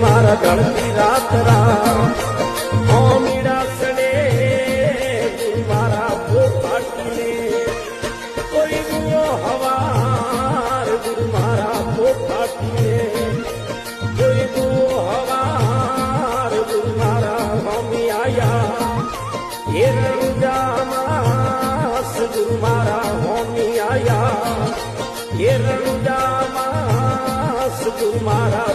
મારા ઢળતી રાત રા મીડા સડે મારા પોપાટીને કોઈ ગુઓ હવાર ગુરુ મારા પોપાટીને કોઈ ગુઓ હવાર ગુરુ મારા હોમી આયા એ રણુજામાં ગુરુ મારા હોમી આયા એ રણુજામાં ગુરુ મારા